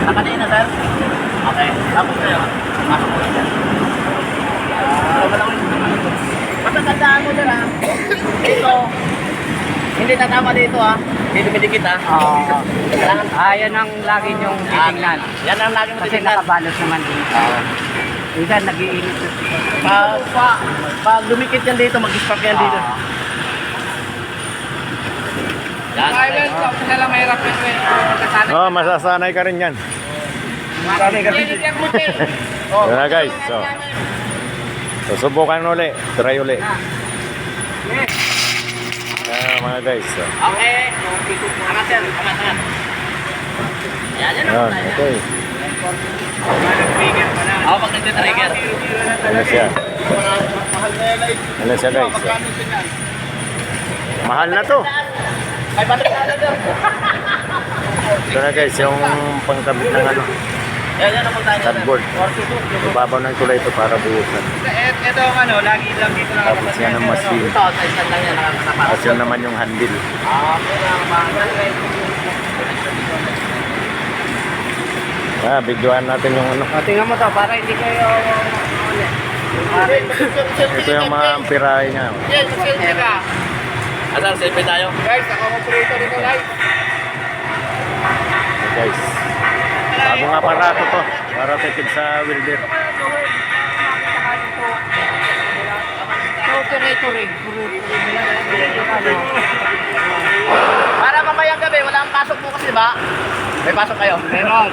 Nakanina, sir? Okay. Tapos kayo. Pasok mo lang yan. Basta tandaan mo sir ha. Dito. Hindi tatama dito ha. Hindi dumidikit ha. Kailangan. Yan ang lagi niyong titingnan. Yan ang lagi mo Kasi titingnan. nakabalot naman dito. Minsan nag-iinit. Pag dumikit yan dito, mag-spark yan dito. Yan. Huwag na lang mahirap yun. Oh, masasanay ka rin yan. Marami kasi. Yan na guys. So, susubukan uli. Try uli. Mga guys. So. Okay. Angat sir. Angat. Yan Yan, okay. Ako pag nagtitrigger. Ano siya? Ano siya guys? So. Mahal na to. Ay, ba't na sir? Ito na guys, yung pangkabit ng ano, Yan ang punta niya. cardboard. Ibabaw ng tulay ito para buhusan. Ito ang ano, lagi lang dito lang. Tapos yan ang machine. Ito, sa isang lang yan. Tapos yan naman yung handle. Videoan natin yung ano. Tingnan mo to, para hindi kayo Ito yung mga amperahe niya. Yes, selfie ka. Asal, selfie tayo. Guys, ako operator dito guys. Guys, bagong aparato to para tipid sa welder. Para mamayang gabi, wala ang pasok bukas, di ba? May pasok kayo. Meron.